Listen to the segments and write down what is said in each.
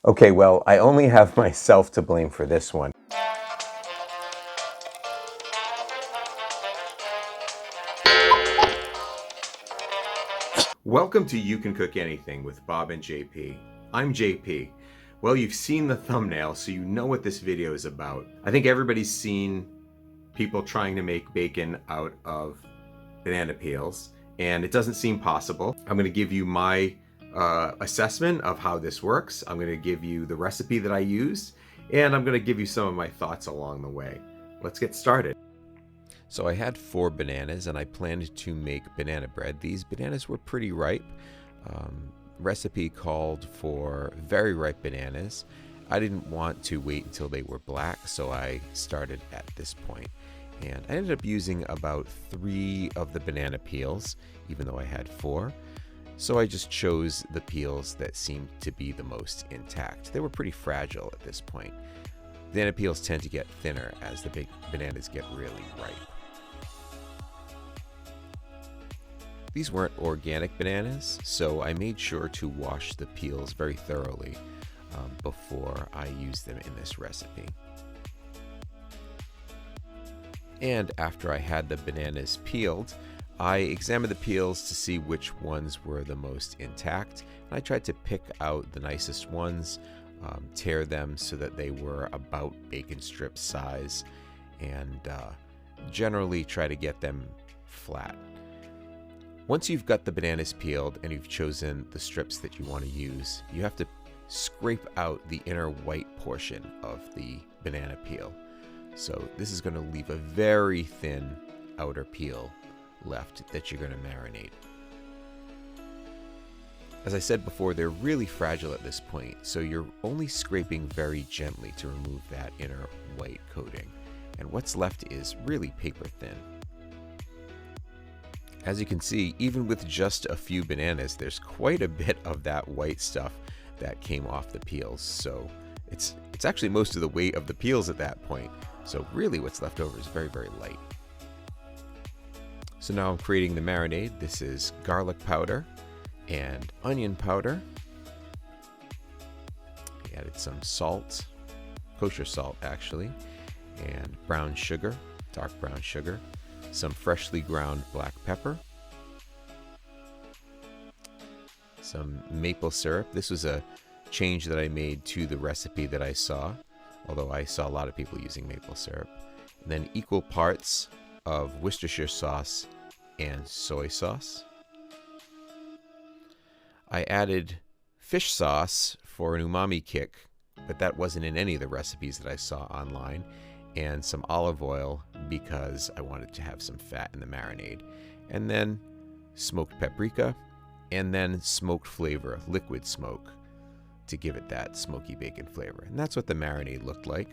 Okay, well, I only have myself to blame for this one. Welcome to You Can Cook Anything with Bob and JP. I'm JP. Well, you've seen the thumbnail, so you know what this video is about. I think everybody's seen people trying to make bacon out of banana peels, and it doesn't seem possible. I'm going to give you my assessment of how this works. I'm going to give you the recipe that I used, and I'm going to give you some of my thoughts along the way. Let's get started. So I had 4 bananas and I planned to make banana bread. These bananas were pretty ripe. Recipe called for very ripe bananas. I didn't want to wait until they were black, so I started at this point. And I ended up using about 3 of the banana peels, even though I had 4. So I just chose the peels that seemed to be the most intact. They were pretty fragile at this point. Banana peels tend to get thinner as the big bananas get really ripe. These weren't organic bananas, so I made sure to wash the peels very thoroughly before I used them in this recipe. And after I had the bananas peeled, I examined the peels to see which ones were the most intact. And I tried to pick out the nicest ones, tear them so that they were about bacon strip size, and generally try to get them flat. Once you've got the bananas peeled and you've chosen the strips that you want to use, you have to scrape out the inner white portion of the banana peel. So this is going to leave a very thin outer peel left that you're going to marinate. As I said before, they're really fragile at this point, so you're only scraping very gently to remove that inner white coating. And what's left is really paper thin. As you can see, even with just a few bananas, there's quite a bit of that white stuff that came off the peels. So it's actually most of the weight of the peels at that point. So really what's left over is very, very light. So now I'm creating the marinade. This is garlic powder and onion powder. I added some salt, kosher salt actually, and brown sugar, dark brown sugar. Some freshly ground black pepper, some maple syrup. This was a change that I made to the recipe that I saw, although I saw a lot of people using maple syrup. And then equal parts of Worcestershire sauce and soy sauce. I added fish sauce for an umami kick, but that wasn't in any of the recipes that I saw online. And some olive oil because I wanted to have some fat in the marinade. And then smoked paprika, and then smoked flavor, liquid smoke, to give it that smoky bacon flavor. And that's what the marinade looked like.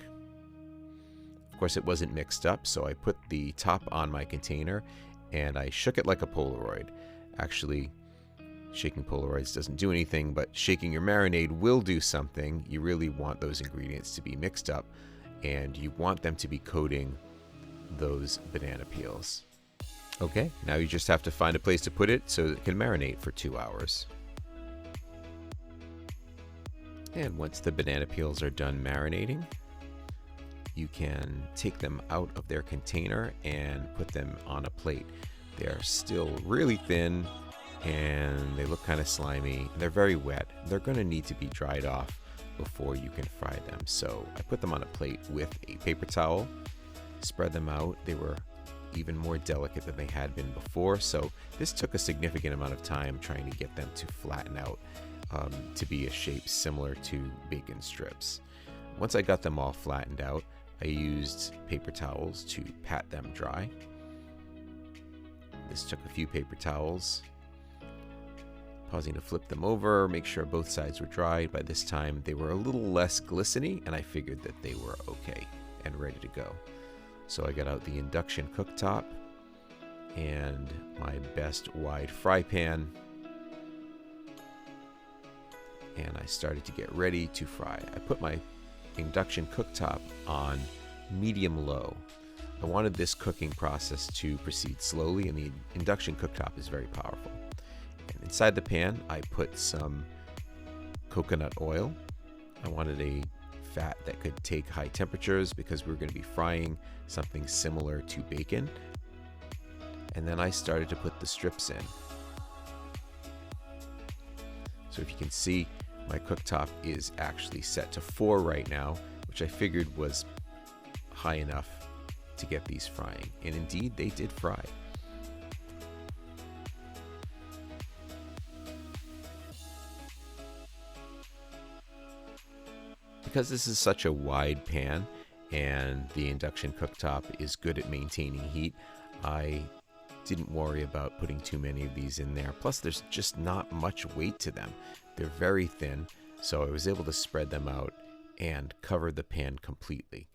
Of course, it wasn't mixed up, so I put the top on my container and I shook it like a Polaroid. Actually, shaking Polaroids doesn't do anything, but shaking your marinade will do something. You really want those ingredients to be mixed up, and you want them to be coating those banana peels. Okay, now you just have to find a place to put it so it can marinate for 2 hours. And once the banana peels are done marinating, you can take them out of their container and put them on a plate. They're still really thin and they look kind of slimy. They're very wet. They're going to need to be dried off before you can fry them. So I put them on a plate with a paper towel, spread them out. They were even more delicate than they had been before, so this took a significant amount of time trying to get them to flatten out to be a shape similar to bacon strips. Once I got them all flattened out, I used paper towels to pat them dry. This took a few paper towels, pausing to flip them over, make sure both sides were dry. By this time, they were a little less glistening, and I figured that they were okay and ready to go. So I got out the induction cooktop and my best wide fry pan, and I started to get ready to fry. I put my induction cooktop on medium-low. I wanted this cooking process to proceed slowly, and the induction cooktop is very powerful. And inside the pan, I put some coconut oil I wanted a fat that could take high temperatures because we were going to be frying something similar to bacon. And then I started to put the strips in. So if you can see, my cooktop is actually set to 4 right now, which I figured was high enough to get these frying. And indeed, they did fry. Because this is such a wide pan and the induction cooktop is good at maintaining heat, I didn't worry about putting too many of these in there. Plus, there's just not much weight to them. They're very thin, so I was able to spread them out and cover the pan completely.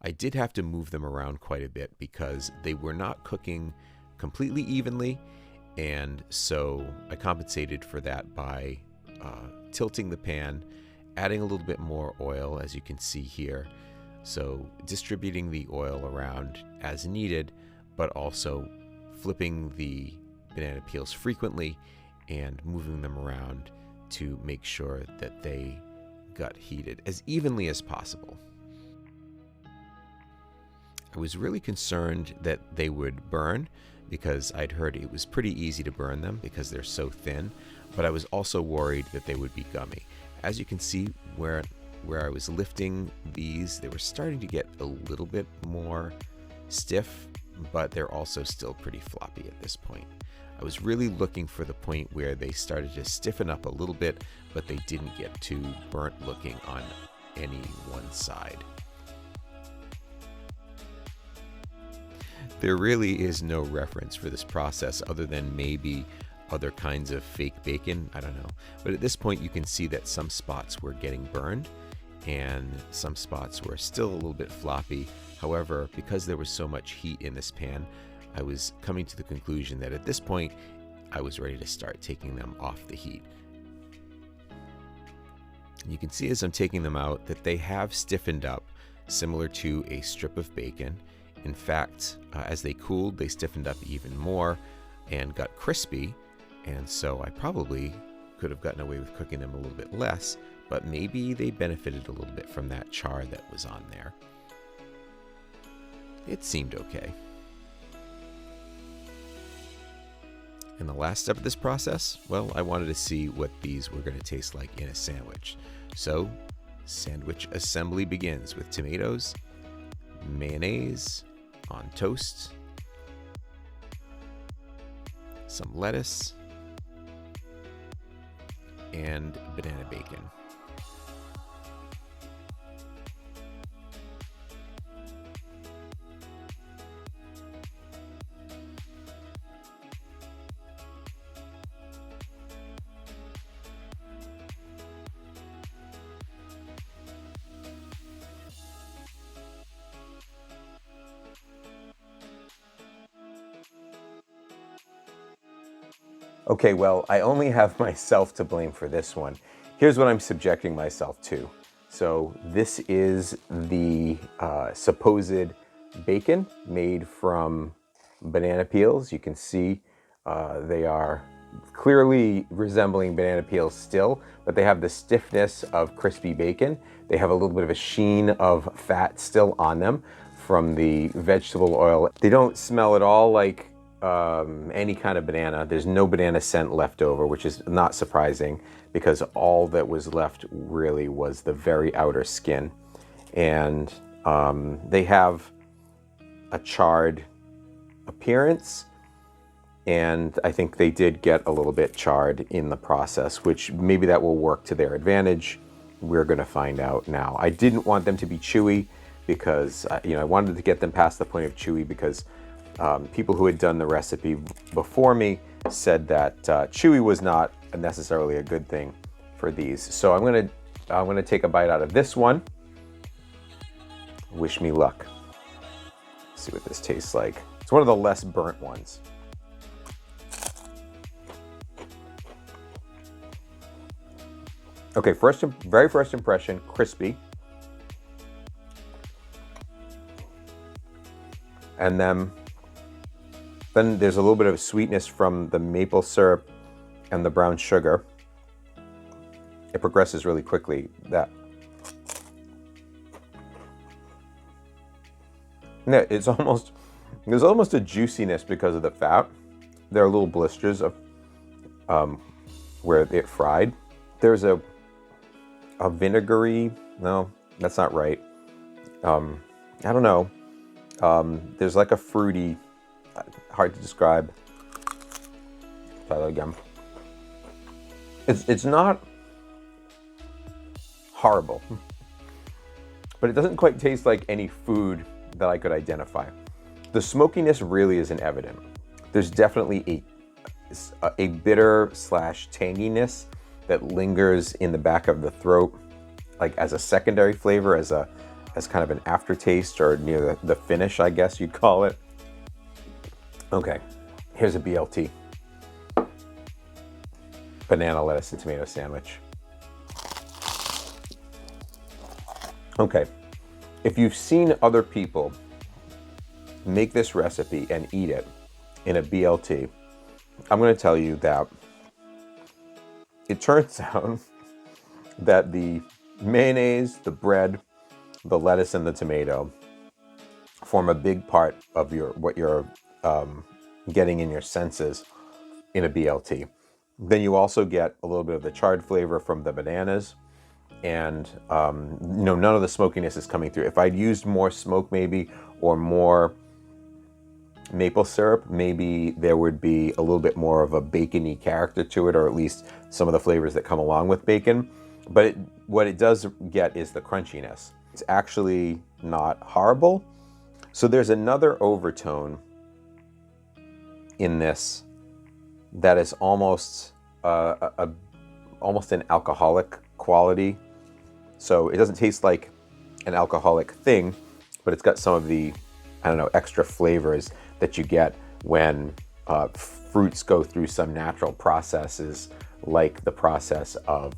I did have to move them around quite a bit because they were not cooking completely evenly, and so I compensated for that by tilting the pan, adding a little bit more oil, as you can see here. So distributing the oil around as needed, but also flipping the banana peels frequently and moving them around to make sure that they got heated as evenly as possible. I was really concerned that they would burn because I'd heard it was pretty easy to burn them because they're so thin, but I was also worried that they would be gummy. As you can see, where I was lifting these, they were starting to get a little bit more stiff, but they're also still pretty floppy at this point. I was really looking for the point where they started to stiffen up a little bit, but they didn't get too burnt looking on any one side. There really is no reference for this process other than maybe other kinds of fake bacon, I don't know. But at this point you can see that some spots were getting burned and some spots were still a little bit floppy. However, because there was so much heat in this pan, I was coming to the conclusion that at this point I was ready to start taking them off the heat. You can see as I'm taking them out that they have stiffened up, similar to a strip of bacon. In fact, as they cooled, they stiffened up even more and got crispy. And so I probably could have gotten away with cooking them a little bit less, but maybe they benefited a little bit from that char that was on there. It seemed okay. And the last step of this process, well, I wanted to see what these were going to taste like in a sandwich. So, sandwich assembly begins with tomatoes, mayonnaise on toast, some lettuce, and banana bacon. Okay, well, I only have myself to blame for this one. Here's what I'm subjecting myself to. So this is the supposed bacon made from banana peels. You can see they are clearly resembling banana peels still, but they have the stiffness of crispy bacon. They have a little bit of a sheen of fat still on them from the vegetable oil. They don't smell at all like any kind of banana. There's no banana scent left over, which is not surprising because all that was left really was the very outer skin. And they have a charred appearance, and I think they did get a little bit charred in the process, which maybe that will work to their advantage. We're going to find out now. I didn't want them to be chewy because I wanted to get them past the point of chewy because people who had done the recipe before me said that chewy was not necessarily a good thing for these. So I'm gonna take a bite out of this one. Wish me luck. Let's see what this tastes like. It's one of the less burnt ones. Okay, very first impression, crispy. And then there's a little bit of sweetness from the maple syrup and the brown sugar. It progresses really quickly. That Yeah, there's almost a juiciness because of the fat. There are little blisters of where it fried. There's a vinegary, no, that's not right. I don't know. There's like a fruity, hard to describe. Try that again. It's not horrible, but it doesn't quite taste like any food that I could identify. The smokiness really isn't evident. There's definitely a bitter / tanginess that lingers in the back of the throat, like as a secondary flavor, as kind of an aftertaste or near the finish, I guess you'd call it. Okay, here's a BLT. Banana, lettuce, and tomato sandwich. Okay, if you've seen other people make this recipe and eat it in a BLT, I'm going to tell you that it turns out that the mayonnaise, the bread, the lettuce, and the tomato form a big part of what you're getting in your senses in a BLT. Then you also get a little bit of the charred flavor from the bananas, and none of the smokiness is coming through. If I'd used more smoke maybe, or more maple syrup, maybe there would be a little bit more of a bacony character to it, or at least some of the flavors that come along with bacon. But what it does get is the crunchiness. It's actually not horrible. So there's another overtone in this that is almost almost an alcoholic quality. So it doesn't taste like an alcoholic thing, but it's got some of the, I don't know, extra flavors that you get when fruits go through some natural processes, like the process of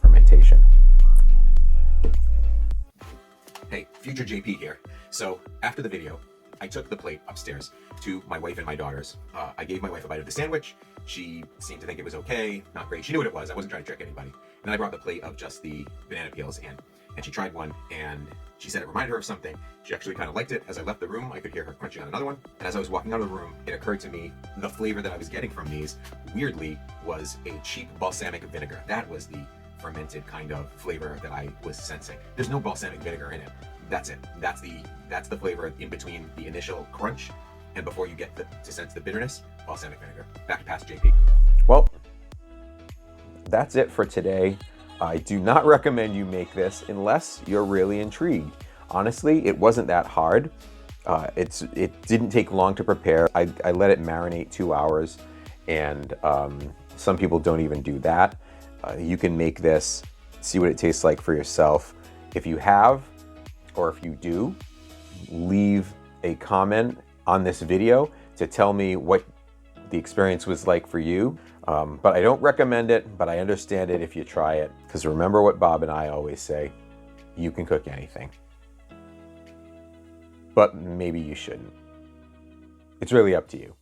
fermentation. Hey, future JP here. So after the video, I took the plate upstairs to my wife and my daughters. I gave my wife a bite of the sandwich. She seemed to think it was okay, not great. She knew what it was. I wasn't trying to trick anybody. And then I brought the plate of just the banana peels in, and she tried one, and she said it reminded her of something. She actually kind of liked it. As I left the room, I could hear her crunching on another one. And as I was walking out of the room, it occurred to me the flavor that I was getting from these, weirdly, was a cheap balsamic vinegar. That was the fermented kind of flavor that I was sensing. There's no balsamic vinegar in it. That's it. That's the flavor in between the initial crunch and before you get to sense the bitterness. Balsamic vinegar. Back to Past JP. Well, that's it for today. I do not recommend you make this unless you're really intrigued. Honestly, it wasn't that hard. It didn't take long to prepare. I let it marinate 2 hours, and some people don't even do that. You can make this, see what it tastes like for yourself. If you have, or if you do, leave a comment on this video to tell me what the experience was like for you. But I don't recommend it, but I understand it if you try it. Because remember what Bob and I always say, you can cook anything. But maybe you shouldn't. It's really up to you.